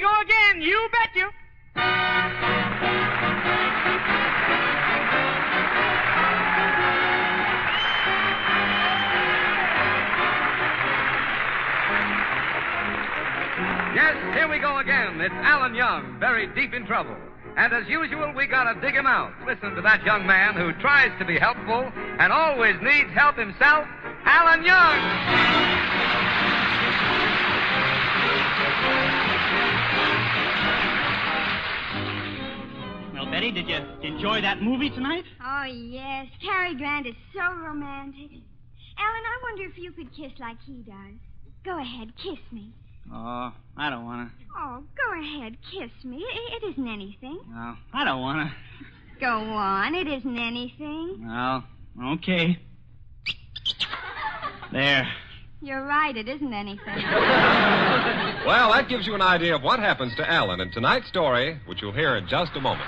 we go again. You bet you. Yes, here we go again. It's Alan Young, very deep in trouble. And as usual, we gotta dig him out. Listen to that young man who tries to be helpful and always needs help himself, Alan Young. Well, Betty, did you enjoy that movie tonight? Oh, yes. Cary Grant is so romantic. Alan, I wonder if you could kiss like he does. Go ahead, kiss me. Oh, I don't want to. Oh, go ahead, kiss me. It isn't anything. No, I don't want to. Go on, it isn't anything. Well, okay. There. You're right, it isn't anything. Well, that gives you an idea of what happens to Alan in tonight's story, which you'll hear in just a moment.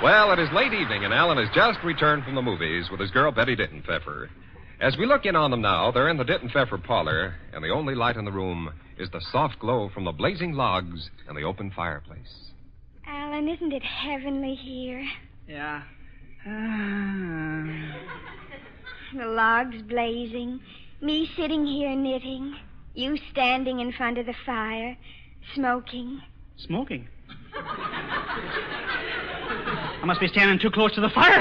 Well, it is late evening, and Alan has just returned from the movies with his girl, Betty Dittenpfeffer. As we look in on them now, they're in the Dittenpfeffer parlor, and the only light in the room is the soft glow from the blazing logs and the open fireplace. Alan, isn't it heavenly here? Yeah. The logs blazing, me sitting here knitting, you standing in front of the fire, smoking. Smoking? I must be standing too close to the fire.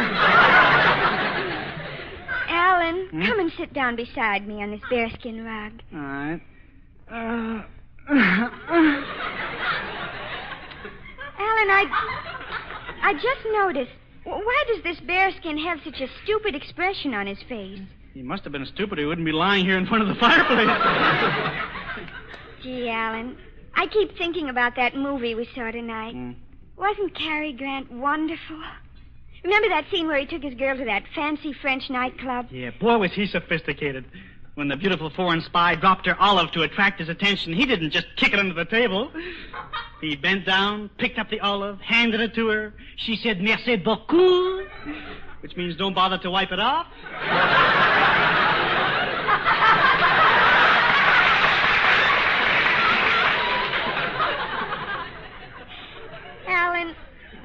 Alan, come and sit down beside me on this bearskin rug. All right. Alan, I just noticed, why does this bearskin have such a stupid expression on his face? He must have been stupid. He wouldn't be lying here in front of the fireplace. Gee, Alan, I keep thinking about that movie we saw tonight. Wasn't Cary Grant wonderful? Remember that scene where he took his girl to that fancy French nightclub? Yeah, boy, was he sophisticated. When the beautiful foreign spy dropped her olive to attract his attention, he didn't just kick it under the table. He bent down, picked up the olive, handed it to her. She said, merci beaucoup, which means don't bother to wipe it off. Alan,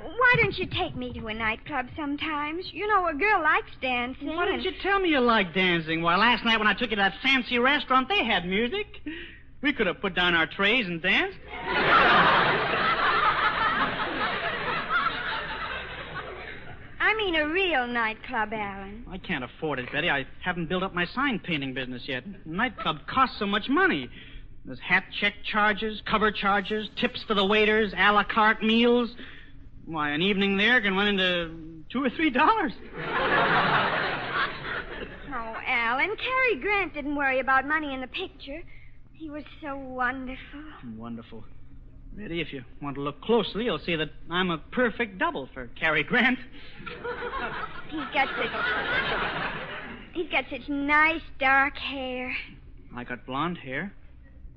why don't you take me to a nightclub sometimes? You know, a girl likes dancing. Why didn't you tell me you liked dancing? Why, last night when I took you to that fancy restaurant, they had music. We could have put down our trays and danced. I mean a real nightclub, Alan. I can't afford it, Betty. I haven't built up my sign painting business yet. A nightclub costs so much money. There's hat check charges, cover charges, tips for the waiters, a la carte meals. Why, an evening there can run into $2 or $3. Oh, Alan, Cary Grant didn't worry about money in the picture. He was so wonderful. Wonderful. Betty, if you want to look closely, you'll see that I'm a perfect double for Cary Grant. He's got such nice dark hair. I got blonde hair.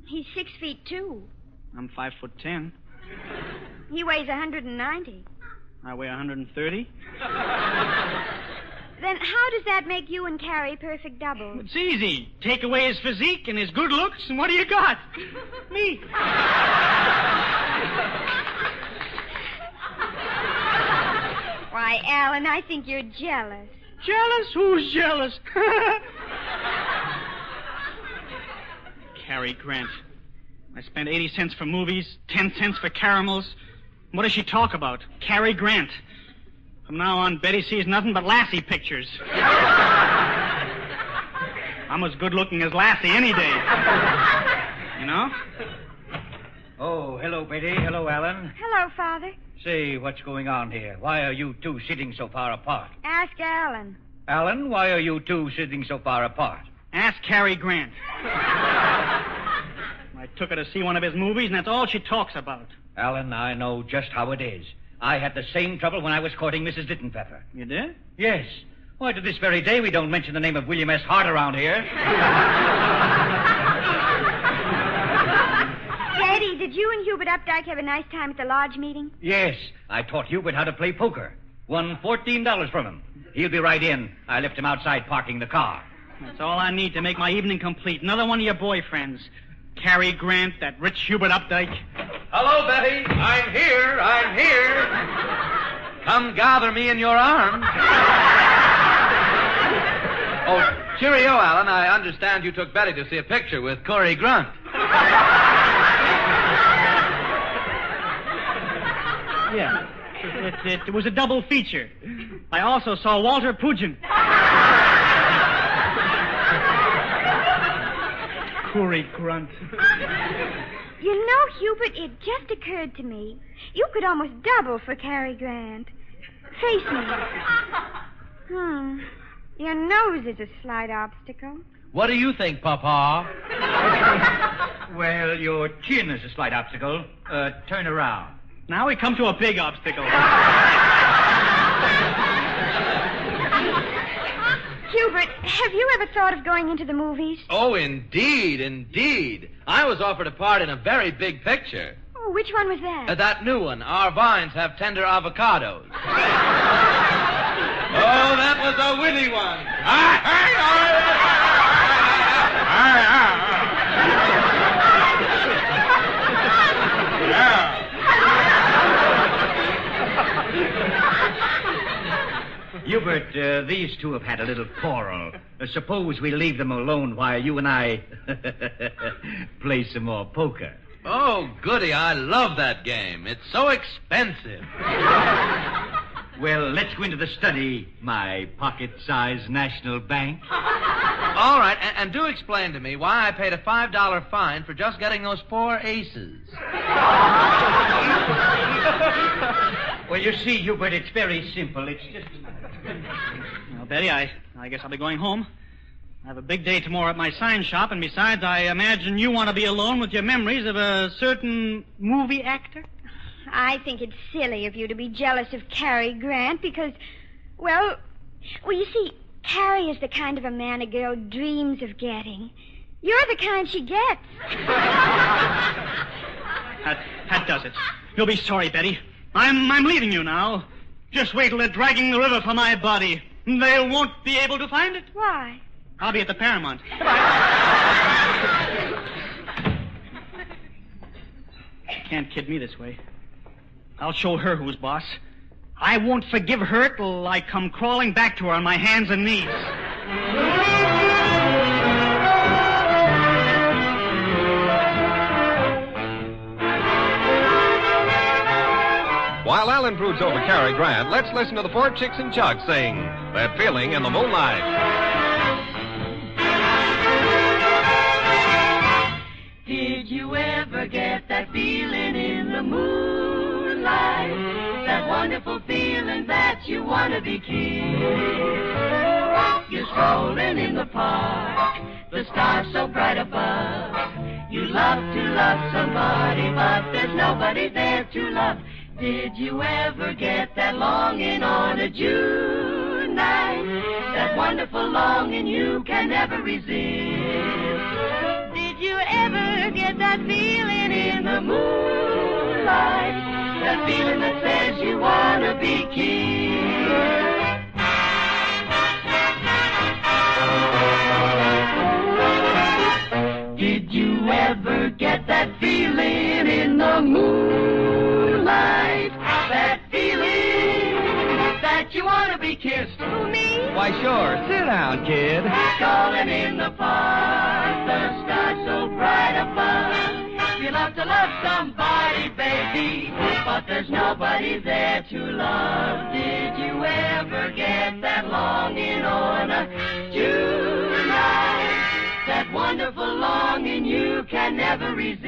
He's 6'2". I'm 5'10". He weighs 190. I weigh 130. Then how does that make you and Cary perfect doubles? It's easy. Take away his physique and his good looks, and what do you got? Me. Why, Alan, I think you're jealous. Jealous? Who's jealous? Cary Grant. I spent 80 cents for movies, 10 cents for caramels. What does she talk about? Cary Grant. From now on, Betty sees nothing but Lassie pictures. I'm as good looking as Lassie any day. You know? Oh, hello, Betty. Hello, Alan. Hello, Father. Say, what's going on here? Why are you two sitting so far apart? Ask Alan. Alan, why are you two sitting so far apart? Ask Cary Grant. I took her to see one of his movies, and that's all she talks about. Alan, I know just how it is. I had the same trouble when I was courting Mrs. Dittenpfeffer. You did? Yes. Why, to this very day, we don't mention the name of William S. Hart around here. Daddy, did you and Hubert Updike have a nice time at the lodge meeting? Yes. I taught Hubert how to play poker. Won $14 from him. He'll be right in. I left him outside parking the car. That's all I need to make my evening complete. Another one of your boyfriends. Cary Grant, that rich Hubert Updike. Hello, Betty. I'm here. Come gather me in your arms. Oh, cheerio, Alan. I understand you took Betty to see a picture with Cary Grant. Yeah. It was a double feature. I also saw Walter Pugin. Cary Grant. You know, Hubert, it just occurred to me. You could almost double for Cary Grant. Face me. Your nose is a slight obstacle. What do you think, Papa? Well, your chin is a slight obstacle. Turn around. Now we come to a big obstacle. Hubert, have you ever thought of going into the movies? Oh, indeed. I was offered a part in a very big picture. Oh, which one was that? That new one. Our vines have tender avocados. Oh, that was a winny one. Hubert, these two have had a little quarrel. Suppose we leave them alone while you and I play some more poker. Oh, goody. I love that game. It's so expensive. Well, let's go into the study, my pocket-sized national bank. All right, and do explain to me why I paid a $5 fine for just getting those 4 aces. Well, you see, Hubert, it's very simple. It's just... Well, Betty, I guess I'll be going home. I have a big day tomorrow at my sign shop, and besides, I imagine you want to be alone with your memories of a certain movie actor? I think it's silly of you to be jealous of Cary Grant because, well, you see, Cary is the kind of a man a girl dreams of getting. You're the kind she gets. That does it. You'll be sorry, Betty. I'm leaving you now. Just wait till they're dragging the river for my body. They won't be able to find it. Why? I'll be at the Paramount. She can't kid me this way. I'll show her who's boss. I won't forgive her till I come crawling back to her on my hands and knees. While Alan broods over Cary Grant, let's listen to the 4 Chicks and Chuck sing That Feeling in the Moonlight. Did you ever get that feeling in the moonlight? That wonderful feeling that you want to be kissed. You're strolling in the park, the stars so bright above. You love to love somebody, but there's nobody there to love. Did you ever get that longing on a June night? That wonderful longing you can never resist. Did you ever get that feeling in the moonlight? That feeling that says you want to be kissed. Did you ever get that feeling in the moonlight? That feeling that you want to be kissed. Who, me? Why, sure. Sit down, kid. Calling in the park, the sky so bright above. You love to love somebody, baby, but there's nobody there to love. Did you ever get that longing on a June night? That wonderful longing you can never resist.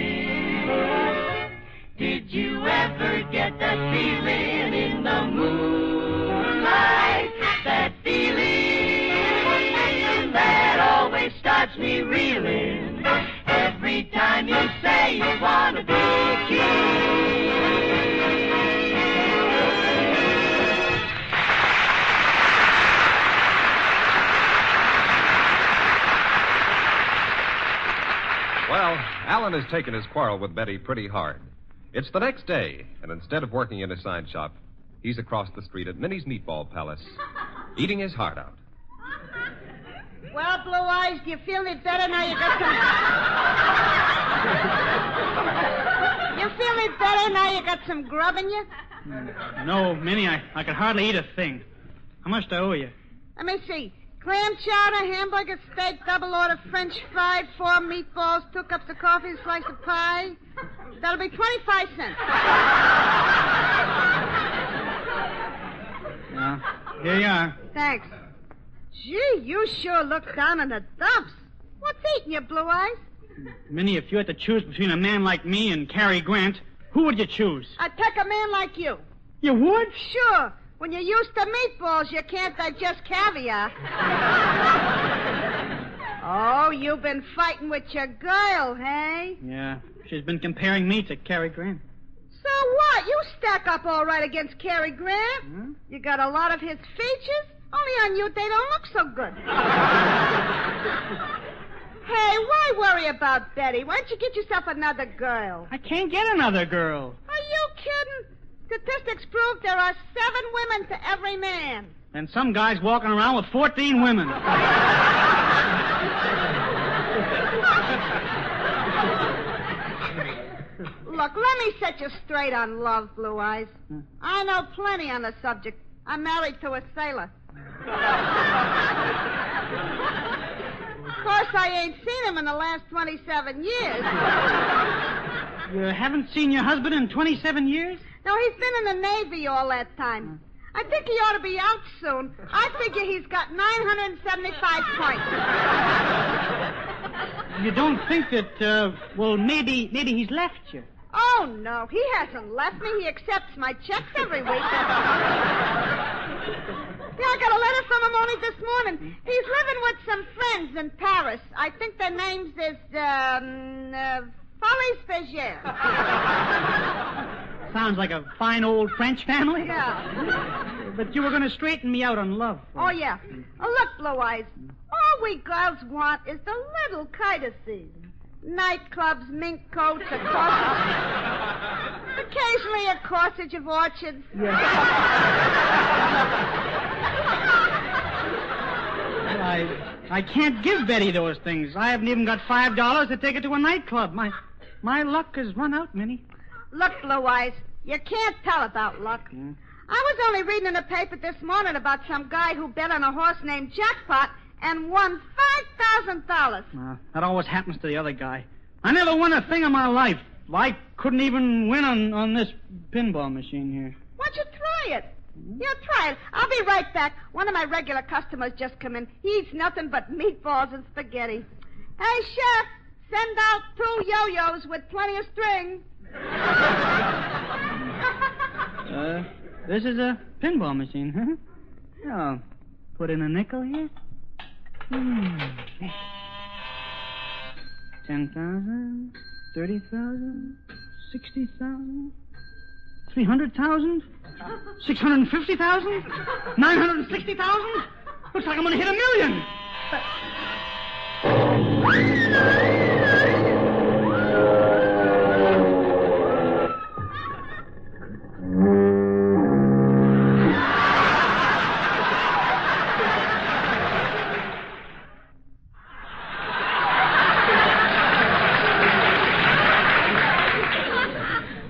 Did you ever get that feeling in the moonlight? That feeling that always starts me reeling every time you say you want to be kissed. Well, Alan has taken his quarrel with Betty pretty hard. It's the next day, and instead of working in a sign shop, he's across the street at Minnie's Meatball Palace, eating his heart out. Well, Blue Eyes, do you feel any better now you got some... You feel any better now you got some grub in you? No, Minnie, I could hardly eat a thing. How much do I owe you? Let me see. Clam chowder, hamburger, steak, double order, French fried, 4 meatballs, 2 cups of coffee, a slice of pie. That'll be 25 cents. Yeah, here you are. Thanks. Gee, you sure look down in the dumps. What's eating you, Blue Eyes? Minnie, if you had to choose between a man like me and Cary Grant, who would you choose? I'd pick a man like you. You would? Sure. When you're used to meatballs, you can't digest caviar. Oh, you've been fighting with your girl, hey? Yeah, she's been comparing me to Cary Grant. So what? You stack up all right against Cary Grant. Hmm? You got a lot of his features. Only on you they don't look so good. Hey, why worry about Betty? Why don't you get yourself another girl? I can't get another girl. Are you kidding? Statistics prove there are 7 women to every man. And some guy's walking around with 14 women. Look, let me set you straight on love, Blue Eyes. I know plenty on the subject. I'm married to a sailor. Of course, I ain't seen him in the last 27 years. You haven't seen your husband in 27 years? No, he's been in the Navy all that time. I think he ought to be out soon. I figure he's got 975 points. You don't think that, maybe he's left you? Oh, no, he hasn't left me. He accepts my checks every week. Yeah, I got a letter from him only this morning. He's living with some friends in Paris. I think their names is, Follies Fégère. Sounds like a fine old French family. Yeah. But you were going to straighten me out on love. Oh, yeah. Oh, look, Blue Eyes. All we girls want is the little courtesies. Nightclubs, mink coats, a corsage. Occasionally a corsage of orchids. Well, I can't give Betty those things. I haven't even got $5 to take her to a nightclub. My luck has run out, Minnie. Look, Blue Eyes, you can't tell about luck. I was only reading in the paper this morning about some guy who bet on a horse named Jackpot and won $5,000. That always happens to the other guy. I never won a thing in my life. I couldn't even win on this pinball machine here. Why don't you try it? Yeah, try it. I'll be right back. One of my regular customers just come in. He eats nothing but meatballs and spaghetti. Hey, chef, send out 2 yo-yos with plenty of string. This is a pinball machine, huh? Oh, put in a nickel here. 10,000, 30,000, 60,000, 300,000, 650,000, 960,000. Looks like I'm going to hit $1 million.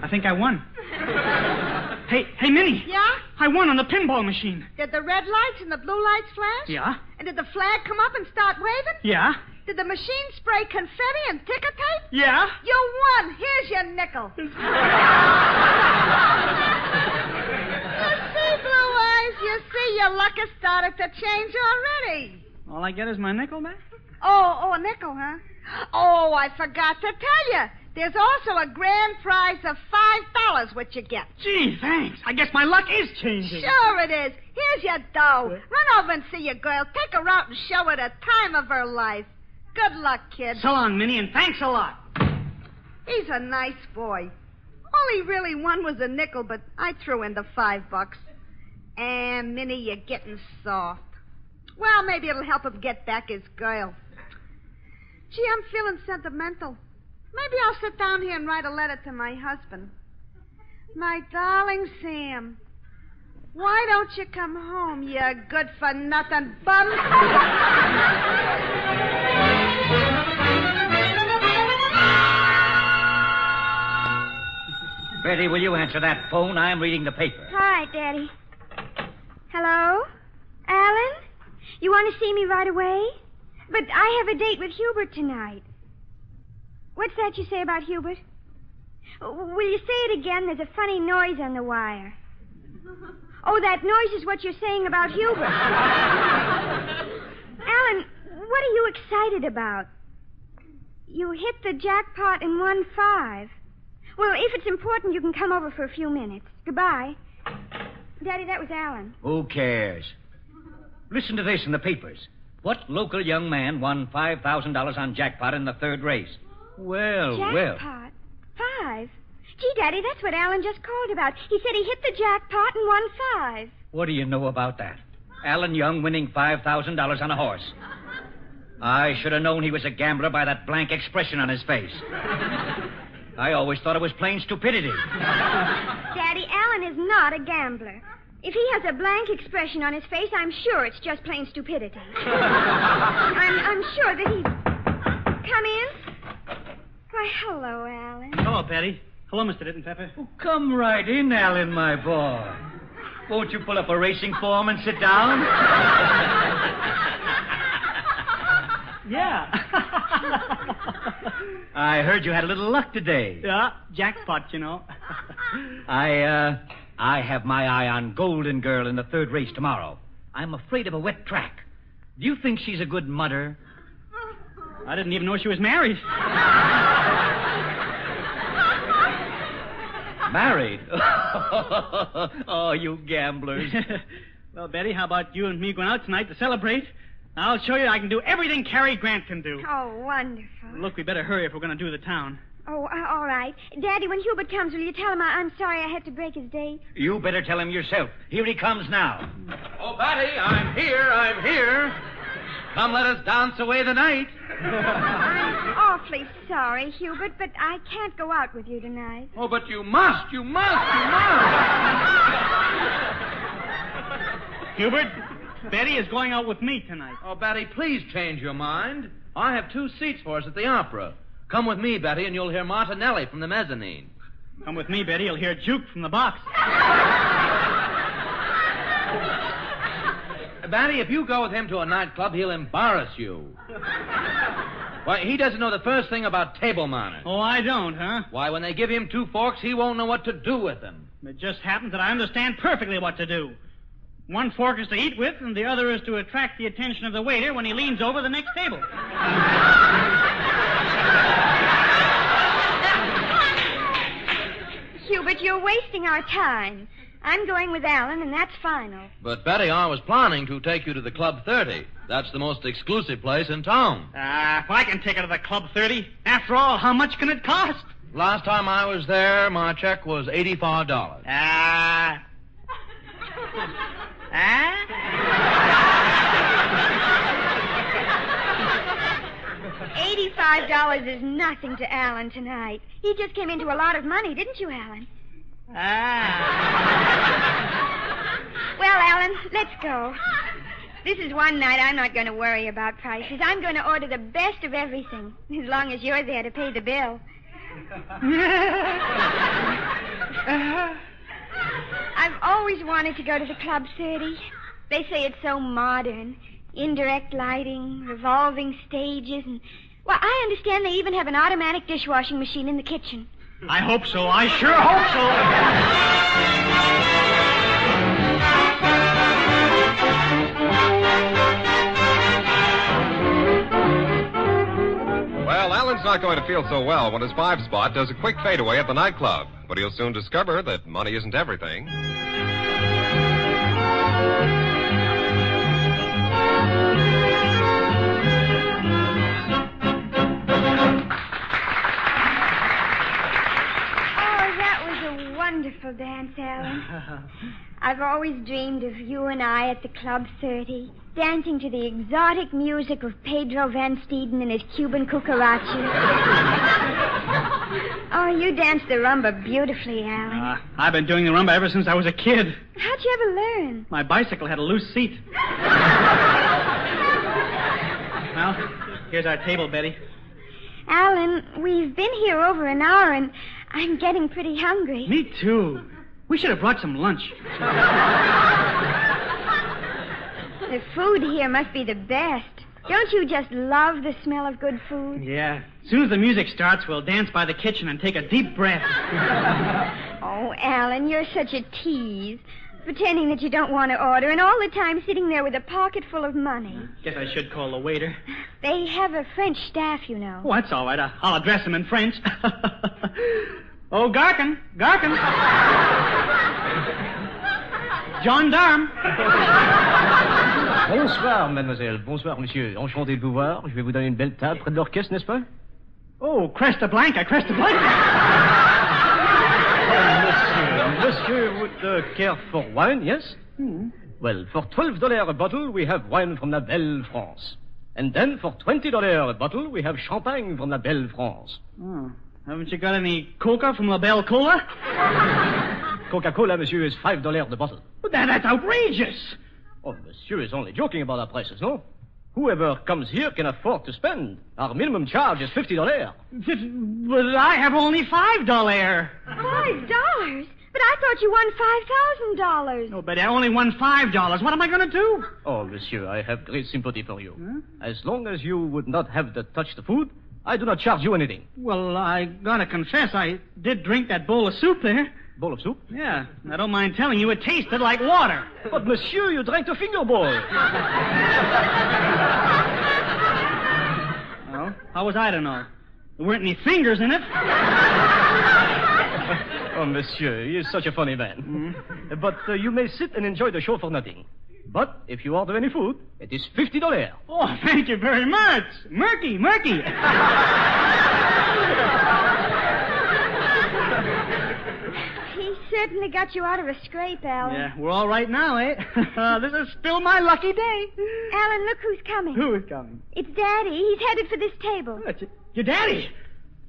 I think I won. Hey, Minnie. Yeah? I won on the pinball machine. Did the red lights and the blue lights flash? Yeah? And did the flag come up and start waving? Yeah? Did the machine spray confetti and ticker tape? Yeah? You won. Here's your nickel. You see, Blue Eyes, you see your luck has started to change already. All I get is my nickel back? Oh, a nickel, huh? Oh, I forgot to tell you. There's also a grand prize of $5 which you get. Gee, thanks. I guess my luck is changing. Sure it is. Here's your dough. Run over and see your girl. Take her out and show her the time of her life. Good luck, kid. So long, Minnie, and thanks a lot. He's a nice boy. All he really won was a nickel, but I threw in the $5. And, Minnie, you're getting soft. Well, maybe it'll help him get back his girl. Gee, I'm feeling sentimental. Maybe I'll sit down here and write a letter to my husband. My darling Sam, why don't you come home, you good-for-nothing bum? Betty, will you answer that phone? I'm reading the paper. All right, Daddy. Hello? Alan? You want to see me right away? But I have a date with Hubert tonight. What's that you say about Hubert? Will you say it again? There's a funny noise on the wire. Oh, that noise is what you're saying about Hubert. Alan, what are you excited about? You hit the jackpot and won $5. Well, if it's important, you can come over for a few minutes. Goodbye. Daddy, that was Alan. Who cares? Listen to this in the papers. What local young man won $5,000 on jackpot in the third race? Well. Jackpot? 5? Gee, Daddy, that's what Alan just called about. He said he hit the jackpot and won 5. What do you know about that? Alan Young winning $5,000 on a horse. I should have known he was a gambler by that blank expression on his face. I always thought it was plain stupidity. Daddy, Alan is not a gambler. If he has a blank expression on his face, I'm sure it's just plain stupidity. I'm sure that he's... Come in. Why, hello, Alan. Hello, Patty. Hello, Mr. Dittenpfeffer. Oh, come right in, Alan, my boy. Won't you pull up a racing form and sit down? Yeah. I heard you had a little luck today. Yeah, jackpot, you know. I have my eye on Golden Girl in the third race tomorrow. I'm afraid of a wet track. Do you think she's a good mudder? I didn't even know she was married. Married? Oh, you gamblers. Well, Betty, how about you and me going out tonight to celebrate? I'll show you I can do everything Cary Grant can do. Oh, wonderful. Look, we better hurry if we're going to do the town. Oh, all right. Daddy, when Hubert comes, will you tell him I'm sorry I had to break his date? You better tell him yourself. Here he comes now. Oh, Batty, I'm here. Come, let us dance away the night. I'm awfully sorry, Hubert, but I can't go out with you tonight. Oh, but you must. Hubert, Betty is going out with me tonight. Oh, Betty, please change your mind. I have 2 seats for us at the opera. Come with me, Betty, and you'll hear Martinelli from the mezzanine. Come with me, Betty. You'll hear Juke from the box. Betty, if you go with him to a nightclub, he'll embarrass you. Why, he doesn't know the first thing about table manners. Oh, I don't, huh? Why, when they give him 2 forks, he won't know what to do with them. It just happens that I understand perfectly what to do. 1 fork is to eat with, and the other is to attract the attention of the waiter when he leans over the next table. Hubert, you're wasting our time. I'm going with Alan, and that's final. But, Betty, I was planning to take you to the Club 30. That's the most exclusive place in town. If I can take her to the Club 30, after all, how much can it cost? Last time I was there, my check was $85. $85 is nothing to Alan tonight. He just came into a lot of money, didn't you, Alan? Well, Alan, let's go. This is one night I'm not going to worry about prices. I'm going to order the best of everything, as long as you're there to pay the bill. I've always wanted to go to the Club 30. They say it's so modern. Indirect lighting, revolving stages, and... Well, I understand they even have an automatic dishwashing machine in the kitchen. I hope so. I sure hope so. Well, Alan's not going to feel so well when his 5-spot does a quick fadeaway at the nightclub. But he'll soon discover that money isn't everything. Wonderful dance, Alan. I've always dreamed of you and I at the Club 30, dancing to the exotic music of Pedro Van Steeden and his Cuban cucaracha. Oh, you danced the rumba beautifully, Alan. I've been doing the rumba ever since I was a kid. How'd you ever learn? My bicycle had a loose seat. Well, here's our table, Betty. Alan, we've been here over an hour, and I'm getting pretty hungry. Me too. We should have brought some lunch. The food here must be the best. Don't you just love the smell of good food? Yeah. As soon as the music starts, we'll dance by the kitchen and take a deep breath. Oh, Alan, you're such a tease. Pretending that you don't want to order, and all the time sitting there with a pocket full of money. Guess I should call the waiter. They have a French staff, you know. Oh, that's all right. I'll address them in French. Oh, Garkin. Gendarme. Bonsoir, mademoiselle. Bonsoir, monsieur. Enchanté de vous voir. Je vais vous donner une belle table près de l'orchestre, n'est-ce pas? Oh, Cresta Blanca. Monsieur would care for wine, yes? Well, for $12 a bottle, we have wine from La Belle France. And then for $20 a bottle, we have champagne from La Belle France. Oh. Haven't you got any coca from La Belle Cola? Coca-Cola, monsieur, is $5 the bottle. But that's outrageous. Oh, monsieur is only joking about our prices, no? Whoever comes here can afford to spend. Our minimum charge is $50. But I have only $5. $5? But I thought you won $5,000. No, but I only won $5. What am I going to do? Oh, monsieur, I have great sympathy for you. Huh? As long as you would not have to touch the food, I do not charge you anything. Well, I gotta confess, I did drink that bowl of soup there. Bowl of soup? Yeah. I don't mind telling you, it tasted like water. But, monsieur, you drank the finger bowl. Well, how was I to know? There weren't any fingers in it. Oh, monsieur, he is such a funny man. But you may sit and enjoy the show for nothing. But if you order any food, it is $50. Oh, thank you very much. Murky. He certainly got you out of a scrape, Alan. Yeah, we're all right now, eh? This is still my lucky day. Alan, look who's coming. Who is coming? It's Daddy. He's headed for this table. Your daddy?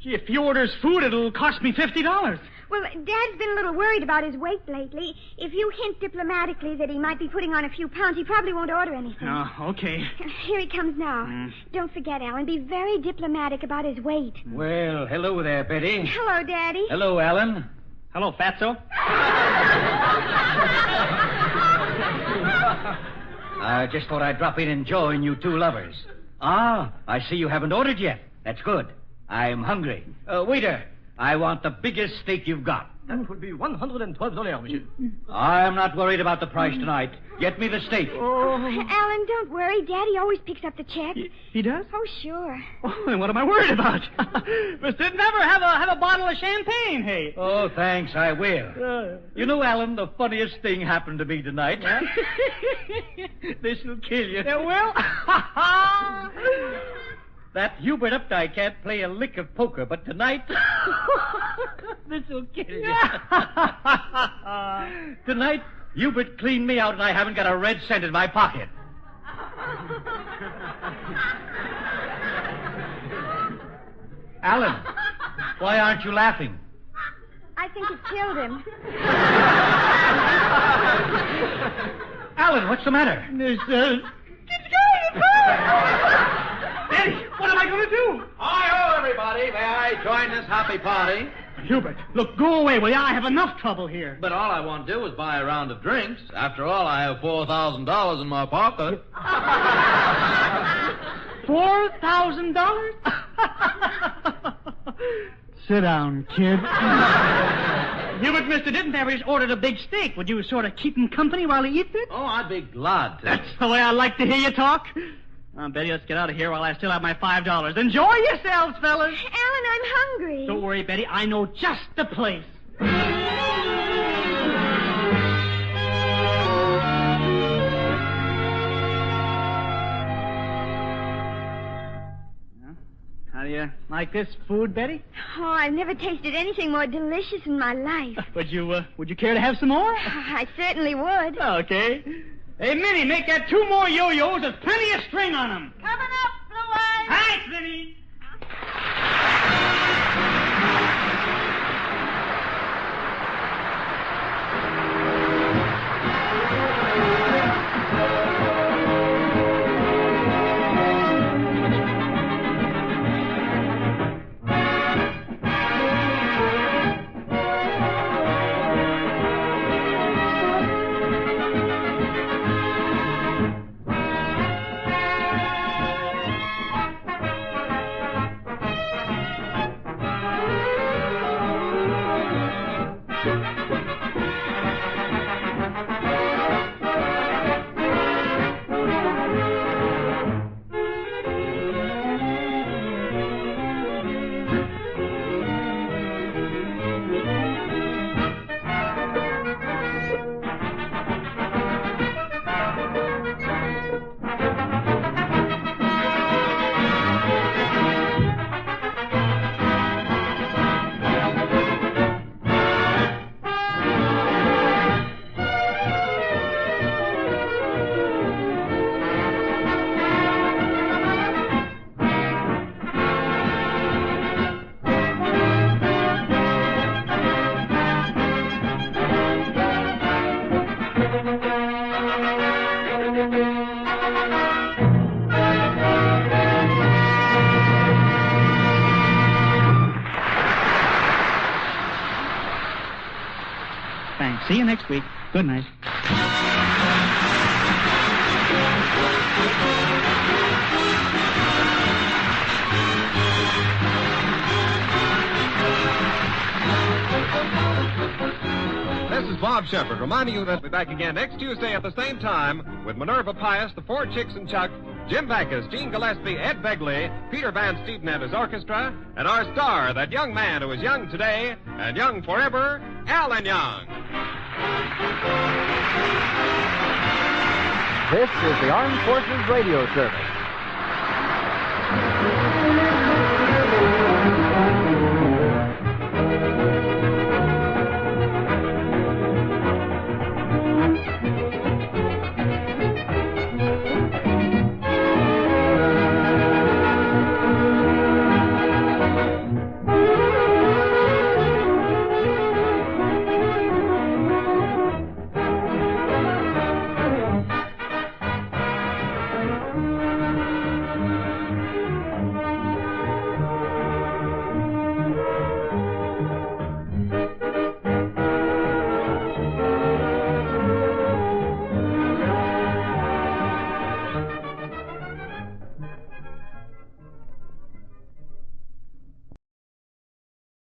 Gee, if he orders food, it'll cost me $50. Well, Dad's been a little worried about his weight lately. If you hint diplomatically that he might be putting on a few pounds, he probably won't order anything. Oh, okay. Here he comes now. Don't forget, Alan, be very diplomatic about his weight. Well, hello there, Betty. Hello, Daddy. Hello, Alan. Hello, Fatso. I just thought I'd drop in and join you two lovers. Ah, I see you haven't ordered yet. That's good. I'm hungry. Waiter, I want the biggest steak you've got. That would be $112, monsieur. I'm not worried about the price tonight. Get me the steak. Oh, Alan, don't worry. Daddy always picks up the check. he does? Oh, sure. Oh, then what am I worried about? Mr. Never have a bottle of champagne, hey. Oh, thanks, I will. You know, Alan, the funniest thing happened to me tonight. This'll kill you. It will? That Hubert Updike can't play a lick of poker, but tonight... this'll kill you. Tonight, Hubert cleaned me out and I haven't got a red cent in my pocket. Alan, why aren't you laughing? I think it killed him. Alan, what's the matter? Daddy, what am I going to do? Hi-ho, everybody. May I join this happy party? Hubert, look, go away, will you? I have enough trouble here. But all I want to do is buy a round of drinks. After all, I have $4,000 in my pocket. $4,000? Sit down, kid. Hubert, Mr. Dittenfeather just ordered a big steak. Would you sort of keep him company while he eats it? Oh, I'd be glad to. That's the way I like to hear you talk. Betty, let's get out of here while I still have my $5. Enjoy yourselves, fellas. Alan, I'm hungry. Don't worry, Betty. I know just the place. How do you like this food, Betty? Oh, I've never tasted anything more delicious in my life. Would you care to have some more? I certainly would. Okay. Hey, Minnie, make that 2 more yo-yos with plenty of string on them. Coming up, Blue Eyes. Thanks, Minnie. Thanks. See you next week. Good night. This is Bob Shepard reminding you that we'll be back again next Tuesday at the same time with Minerva Pius, the Four Chicks and Chuck, Jim Backus, Gene Gillespie, Ed Begley, Peter Van Steven and his orchestra, and our star, that young man who is young today and young forever, Alan Young. This is the Armed Forces Radio Service.